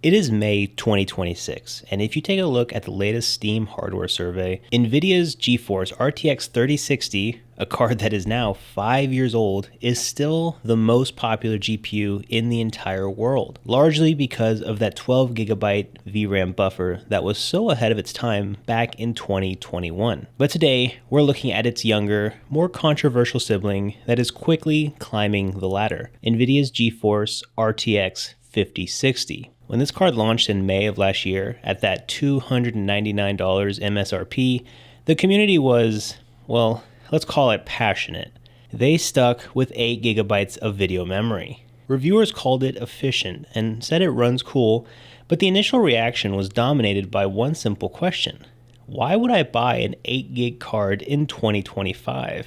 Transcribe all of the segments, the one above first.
It is May 2026, and if you take a look at the latest Steam hardware survey, Nvidia's GeForce RTX 3060, a card that is now 5 years old, is still the most popular GPU in the entire world, largely because of that 12GB VRAM buffer that was so ahead of its time back in 2021. But today, we're looking at its younger, more controversial sibling that is quickly climbing the ladder, Nvidia's GeForce RTX 5060. When this card launched in May of last year at that $299 MSRP, the community was, well, let's call it passionate. They stuck with 8GB of video memory. Reviewers called it efficient and said it runs cool, but the initial reaction was dominated by one simple question. Why would I buy an 8GB card in 2025?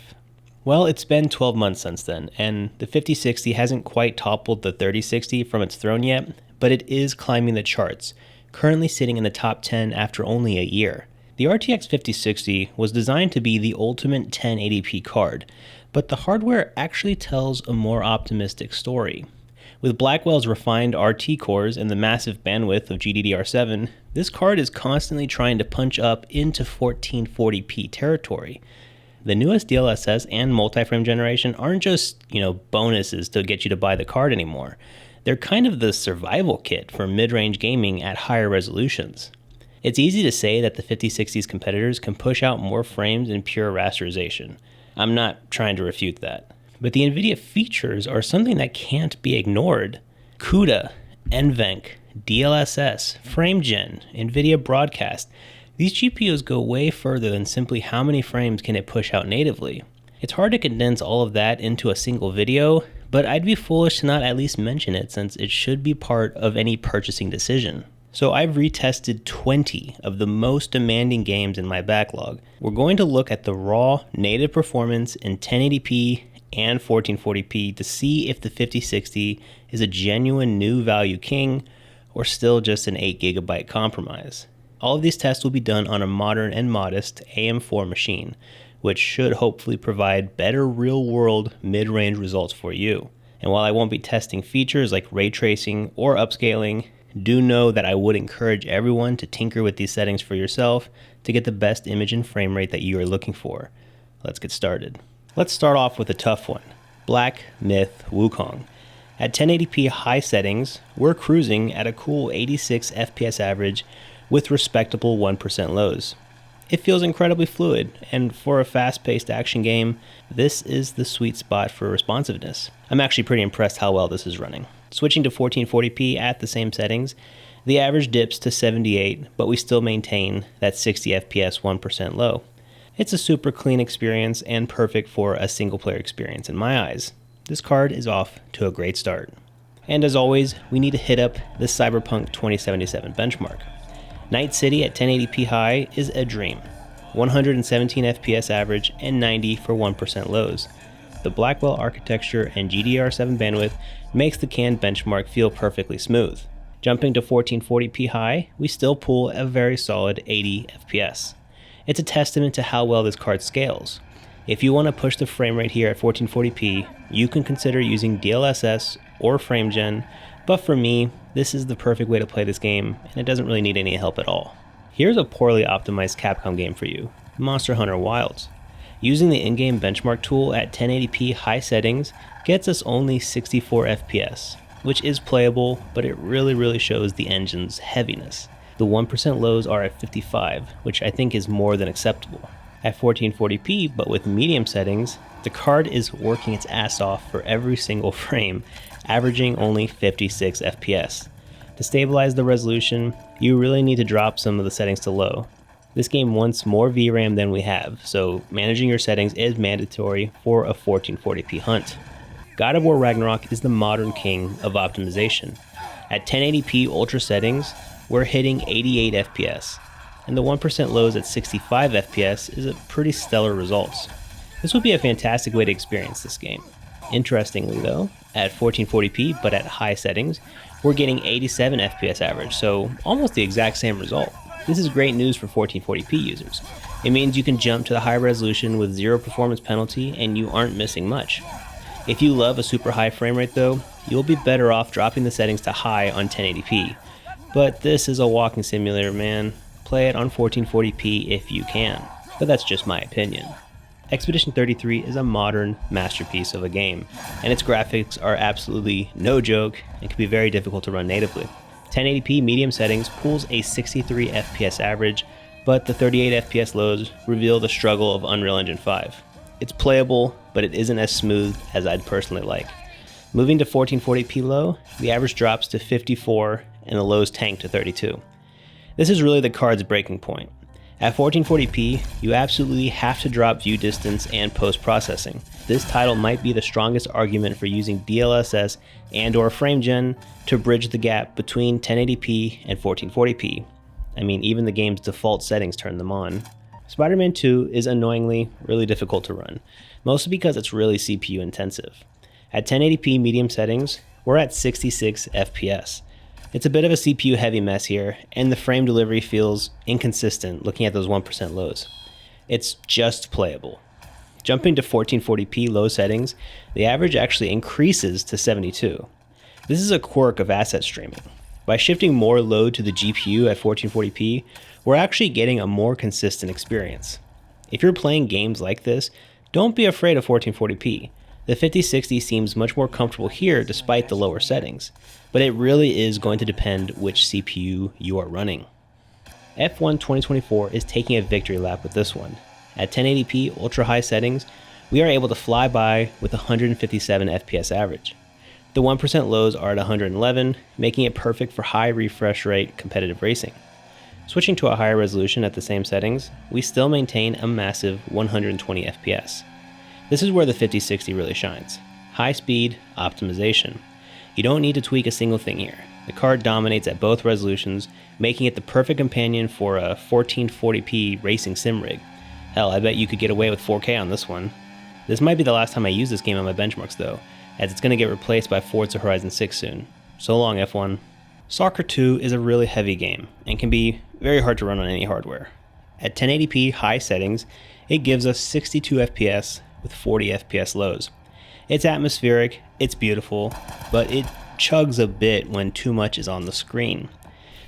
Well, it's been 12 months since then, and the 5060 hasn't quite toppled the 3060 from its throne yet, but it is climbing the charts, currently sitting in the top 10 after only a year. The RTX 5060 was designed to be the ultimate 1080p card, but the hardware actually tells a more optimistic story. With Blackwell's refined RT cores and the massive bandwidth of GDDR7, this card is constantly trying to punch up into 1440p territory. The newest DLSS and multi-frame generation aren't just, bonuses to get you to buy the card anymore. They're kind of the survival kit for mid-range gaming at higher resolutions. It's easy to say that the 5060's competitors can push out more frames in pure rasterization. I'm not trying to refute that. But the Nvidia features are something that can't be ignored. CUDA, NVENC, DLSS, FrameGen, Nvidia Broadcast. These GPUs go way further than simply how many frames can it push out natively. It's hard to condense all of that into a single video, but I'd be foolish to not at least mention it since it should be part of any purchasing decision. So I've retested 20 of the most demanding games in my backlog. We're going to look at the raw native performance in 1080p and 1440p to see if the 5060 is a genuine new value king or still just an 8GB compromise. All of these tests will be done on a modern and modest AM4 machine, which should hopefully provide better real-world mid-range results for you. And while I won't be testing features like ray tracing or upscaling, do know that I would encourage everyone to tinker with these settings for yourself to get the best image and frame rate that you are looking for. Let's get started. Let's start off with a tough one, Black Myth Wukong. At 1080p high settings, we're cruising at a cool 86 FPS average with respectable 1% lows. It feels incredibly fluid, and for a fast-paced action game, this is the sweet spot for responsiveness. I'm actually pretty impressed how well this is running. Switching to 1440p at the same settings, the average dips to 78, but we still maintain that 60 FPS 1% low. It's a super clean experience and perfect for a single-player experience in my eyes. This card is off to a great start. And as always, we need to hit up the Cyberpunk 2077 benchmark. Night City at 1080p high is a dream. 117 FPS average and 90 for 1% lows. The Blackwell architecture and GDDR7 bandwidth makes the canned benchmark feel perfectly smooth. Jumping to 1440p high, we still pull a very solid 80 FPS. It's a testament to how well this card scales. If you want to push the frame rate here at 1440p, you can consider using DLSS or FrameGen, but for me, this is the perfect way to play this game, and it doesn't really need any help at all. Here's a poorly optimized Capcom game for you, Monster Hunter Wilds. Using the in-game benchmark tool at 1080p high settings gets us only 64 FPS, which is playable, but it really shows the engine's heaviness. The 1% lows are at 55, which I think is more than acceptable. At 1440p, but with medium settings, the card is working its ass off for every single frame, averaging only 56 FPS. To stabilize the resolution, you really need to drop some of the settings to low. This game wants more VRAM than we have, so managing your settings is mandatory for a 1440p hunt. God of War Ragnarok is the modern king of optimization. At 1080p ultra settings, we're hitting 88 FPS, and the 1% lows at 65 FPS is a pretty stellar results. This would be a fantastic way to experience this game. Interestingly though, at 1440p but at high settings, we're getting 87 FPS average, so almost the exact same result. This is great news for 1440p users. It means you can jump to the high resolution with zero performance penalty and you aren't missing much. If you love a super high frame rate though, you'll be better off dropping the settings to high on 1080p. But this is a walking simulator, man. Play it on 1440p if you can, but that's just my opinion. Expedition 33 is a modern masterpiece of a game, and its graphics are absolutely no joke and can be very difficult to run natively. 1080p medium settings pulls a 63 FPS average, but the 38 FPS lows reveal the struggle of Unreal Engine 5. It's playable, but it isn't as smooth as I'd personally like. Moving to 1440p low, the average drops to 54 and the lows tank to 32. This is really the card's breaking point. At 1440p, you absolutely have to drop view distance and post-processing. This title might be the strongest argument for using DLSS and/or FrameGen to bridge the gap between 1080p and 1440p. I mean, even the game's default settings turn them on. Spiderman 2 is annoyingly really difficult to run, mostly because it's really CPU intensive. At 1080p medium settings, we're at 66 FPS. It's a bit of a CPU heavy mess here, and the frame delivery feels inconsistent looking at those 1% lows. It's just playable. Jumping to 1440p low settings, the average actually increases to 72. This is a quirk of asset streaming. By shifting more load to the GPU at 1440p, we're actually getting a more consistent experience. If you're playing games like this, don't be afraid of 1440p. The 5060 seems much more comfortable here despite the lower settings, but it really is going to depend which CPU you are running. F1 2024 is taking a victory lap with this one. At 1080p ultra high settings, we are able to fly by with 157 FPS average. The 1% lows are at 111, making it perfect for high refresh rate competitive racing. Switching to a higher resolution at the same settings, we still maintain a massive 120 FPS. This is where the 5060 really shines. High speed optimization. You don't need to tweak a single thing here. The card dominates at both resolutions, making it the perfect companion for a 1440p racing sim rig. Hell, I bet you could get away with 4K on this one. This might be the last time I use this game on my benchmarks though, as it's going to get replaced by Forza Horizon 6 soon. So long, F1. STALKER 2 is a really heavy game, and can be very hard to run on any hardware. At 1080p high settings, it gives us 62 FPS with 40 FPS lows. It's atmospheric, it's beautiful, but it chugs a bit when too much is on the screen.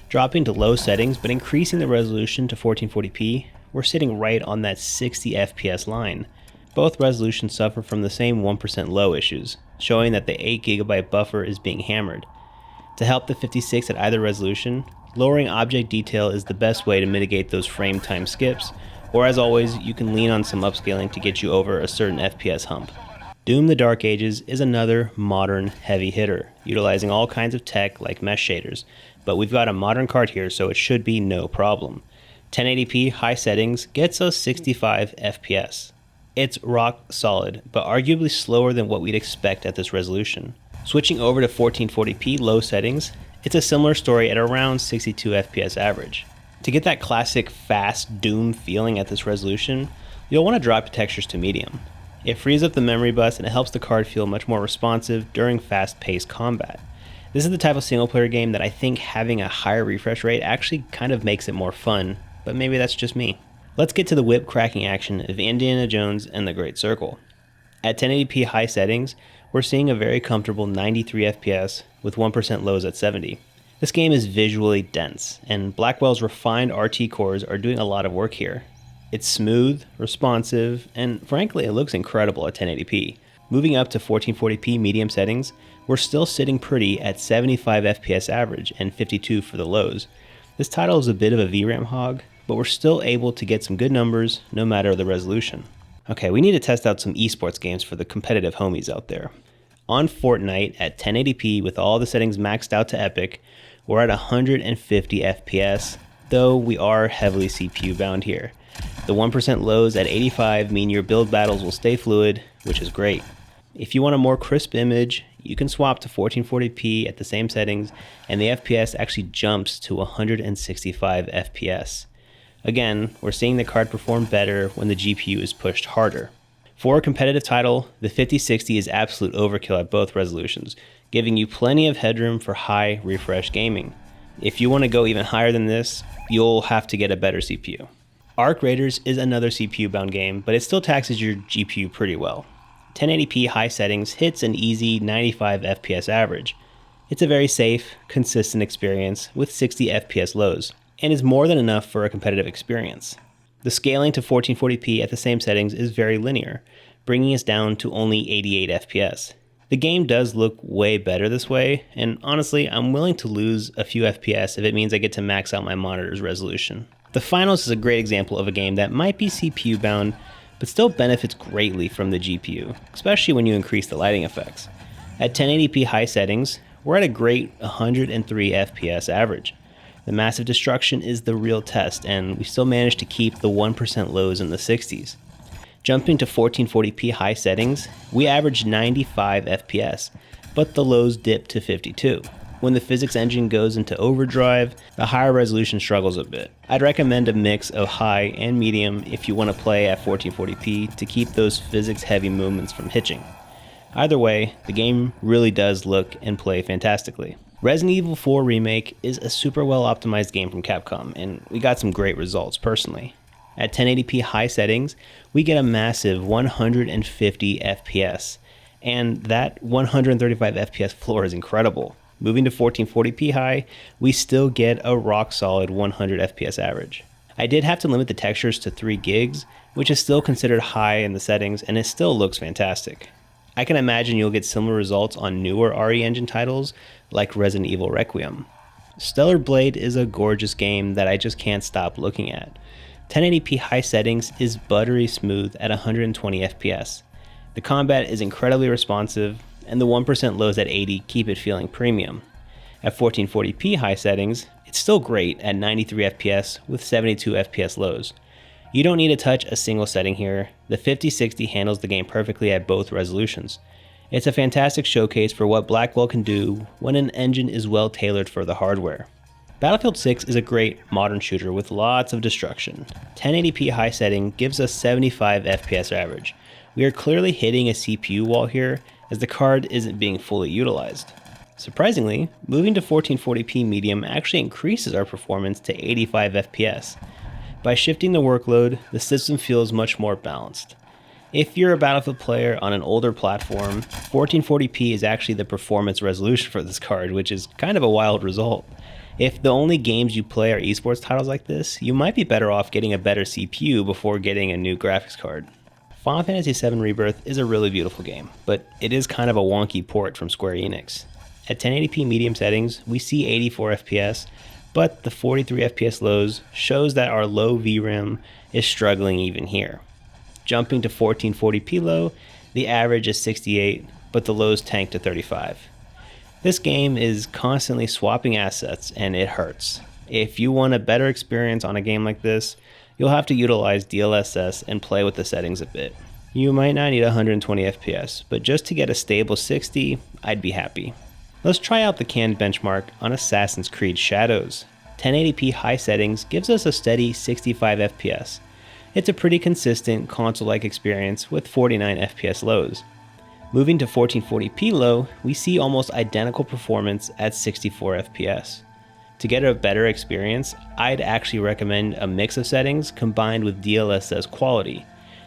Dropping to low settings but increasing the resolution to 1440p, we're sitting right on that 60 FPS line. Both resolutions suffer from the same 1% low issues, showing that the 8GB buffer is being hammered. To help the 56 at either resolution, lowering object detail is the best way to mitigate those frame time skips, or as always, you can lean on some upscaling to get you over a certain FPS hump. Doom the Dark Ages is another modern heavy hitter, utilizing all kinds of tech like mesh shaders, but we've got a modern card here so it should be no problem. 1080p high settings gets us 65 FPS. It's rock solid, but arguably slower than what we'd expect at this resolution. Switching over to 1440p low settings, it's a similar story at around 62 FPS average. To get that classic fast Doom feeling at this resolution, you'll want to drop your textures to medium. It frees up the memory bus and it helps the card feel much more responsive during fast-paced combat. This is the type of single-player game that I think having a higher refresh rate actually kind of makes it more fun, but maybe that's just me. Let's get to the whip-cracking action of Indiana Jones and the Great Circle. At 1080p high settings, we're seeing a very comfortable 93 FPS with 1% lows at 70. This game is visually dense, and Blackwell's refined RT cores are doing a lot of work here. It's smooth, responsive, and frankly, it looks incredible at 1080p. Moving up to 1440p medium settings, we're still sitting pretty at 75 FPS average and 52 for the lows. This title is a bit of a VRAM hog, but we're still able to get some good numbers no matter the resolution. Okay, we need to test out some esports games for the competitive homies out there. On Fortnite at 1080p with all the settings maxed out to epic, we're at 150 FPS, though we are heavily CPU bound here. The 1% lows at 85 mean your build battles will stay fluid, which is great. If you want a more crisp image, you can swap to 1440p at the same settings, and the FPS actually jumps to 165 FPS. Again, we're seeing the card perform better when the GPU is pushed harder. For a competitive title, the 5060 is absolute overkill at both resolutions, giving you plenty of headroom for high refresh gaming. If you want to go even higher than this, you'll have to get a better CPU. Arc Raiders is another CPU bound game, but it still taxes your GPU pretty well. 1080p high settings hits an easy 95 FPS average. It's a very safe, consistent experience with 60 FPS lows, and is more than enough for a competitive experience. The scaling to 1440p at the same settings is very linear, bringing us down to only 88 FPS. The game does look way better this way, and honestly, I'm willing to lose a few FPS if it means I get to max out my monitor's resolution. The Finals is a great example of a game that might be CPU bound, but still benefits greatly from the GPU, especially when you increase the lighting effects. At 1080p high settings, we're at a great 103 FPS average. The massive destruction is the real test, and we still managed to keep the 1% lows in the 60s. Jumping to 1440p high settings, we averaged 95 FPS, but the lows dipped to 52. When the physics engine goes into overdrive, the higher resolution struggles a bit. I'd recommend a mix of high and medium if you want to play at 1440p to keep those physics heavy movements from hitching. Either way, the game really does look and play fantastically. Resident Evil 4 Remake is a super well optimized game from Capcom, and we got some great results personally. At 1080p high settings, we get a massive 150 FPS, and that 135 FPS floor is incredible. Moving to 1440p high, we still get a rock solid 100 FPS average. I did have to limit the textures to 3 gigs, which is still considered high in the settings, and it still looks fantastic. I can imagine you'll get similar results on newer RE Engine titles like Resident Evil Requiem. Stellar Blade is a gorgeous game that I just can't stop looking at. 1080p high settings is buttery smooth at 120 FPS. The combat is incredibly responsive, and the 1% lows at 80 keep it feeling premium. At 1440p high settings, it's still great at 93 FPS with 72 FPS lows. You don't need to touch a single setting here. The 5060 handles the game perfectly at both resolutions. It's a fantastic showcase for what Blackwell can do when an engine is well tailored for the hardware. Battlefield 6 is a great modern shooter with lots of destruction. 1080p high setting gives us 75 FPS average. We are clearly hitting a CPU wall here as the card isn't being fully utilized. Surprisingly, moving to 1440p medium actually increases our performance to 85 FPS. By shifting the workload, the system feels much more balanced. If you're a Battlefield player on an older platform, 1440p is actually the performance resolution for this card, which is kind of a wild result. If the only games you play are esports titles like this, you might be better off getting a better CPU before getting a new graphics card. Final Fantasy VII Rebirth is a really beautiful game, but it is kind of a wonky port from Square Enix. At 1080p medium settings, we see 84 FPS, but the 43 FPS lows shows that our low VRAM is struggling even here. Jumping to 1440p low, the average is 68, but the lows tank to 35. This game is constantly swapping assets, and it hurts. If you want a better experience on a game like this, you'll have to utilize DLSS and play with the settings a bit. You might not need 120 FPS, but just to get a stable 60, I'd be happy. Let's try out the canned benchmark on Assassin's Creed Shadows. 1080p high settings gives us a steady 65 FPS. It's a pretty consistent console-like experience with 49 FPS lows. Moving to 1440p low, we see almost identical performance at 64 FPS. To get a better experience, I'd actually recommend a mix of settings combined with DLSS quality.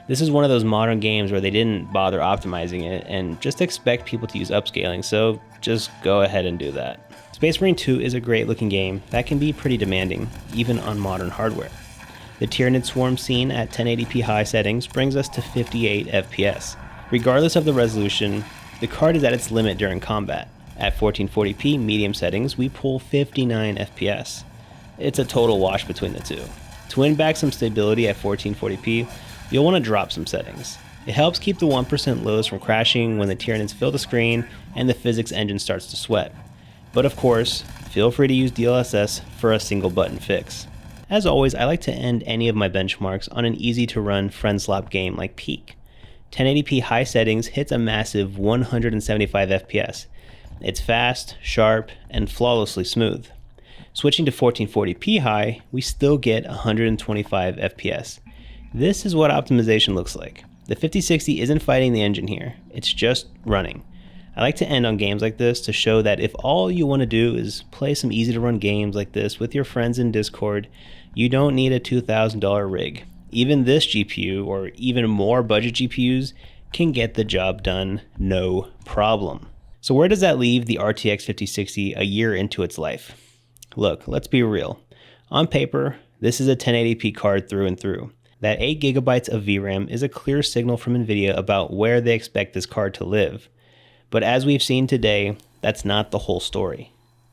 This is one of those modern games where they didn't bother optimizing it and just expect people to use upscaling, so just go ahead and do that. Space Marine 2 is a great looking game that can be pretty demanding, even on modern hardware. The Tyranid Swarm scene at 1080p high settings brings us to 58 FPS. Regardless of the resolution, the card is at its limit during combat. At 1440p medium settings, we pull 59 FPS. It's a total wash between the two. To win back some stability at 1440p, you'll want to drop some settings. It helps keep the 1% lows from crashing when the Tyranids fill the screen and the physics engine starts to sweat. But of course, feel free to use DLSS for a single button fix. As always, I like to end any of my benchmarks on an easy to run friend slop game like Peak. 1080p high settings hits a massive 175 FPS. It's fast, sharp, and flawlessly smooth. Switching to 1440p high, we still get 125 FPS. This is what optimization looks like. The 5060 isn't fighting the engine here, it's just running. I like to end on games like this to show that if all you want to do is play some easy to run games like this with your friends in Discord, you don't need a $2,000 rig. Even this GPU, or even more budget GPUs, can get the job done no problem. So where does that leave the RTX 5060 a year into its life? Look, let's be real. On paper, this is a 1080p card through and through. That 8GB of VRAM is a clear signal from Nvidia about where they expect this card to live. But as we've seen today, that's not the whole story.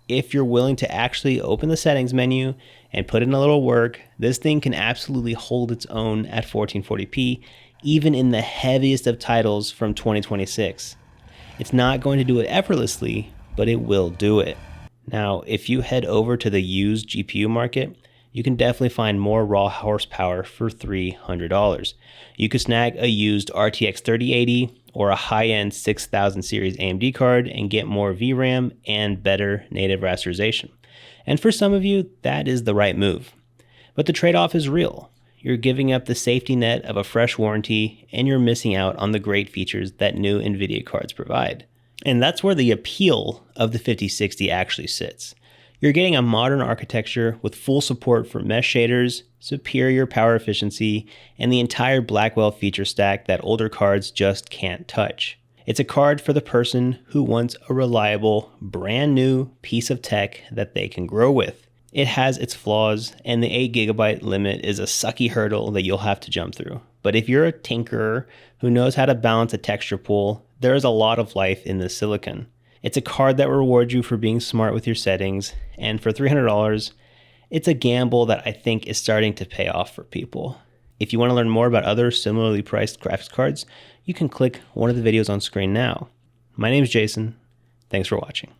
If you're willing to actually open the settings menu and put in a little work, this thing can absolutely hold its own at 1440p, even in the heaviest of titles from 2026. It's not going to do it effortlessly, but it will do it. Now, if you head over to the used GPU market, you can definitely find more raw horsepower for $300. You could snag a used RTX 3080 or a high-end 6000 series AMD card and get more VRAM and better native rasterization. And for some of you, that is the right move. But the trade-off is real. You're giving up the safety net of a fresh warranty, and you're missing out on the great features that new Nvidia cards provide. And that's where the appeal of the 5060 actually sits. You're getting a modern architecture with full support for mesh shaders, superior power efficiency, and the entire Blackwell feature stack that older cards just can't touch. It's a card for the person who wants a reliable, brand new piece of tech that they can grow with. It has its flaws, and the 8GB limit is a sucky hurdle that you'll have to jump through. But if you're a tinkerer who knows how to balance a texture pool, there is a lot of life in this silicon. It's a card that rewards you for being smart with your settings, and for $300, it's a gamble that I think is starting to pay off for people. If you want to learn more about other similarly priced graphics cards, you can click one of the videos on screen now. My name is Jason. Thanks for watching.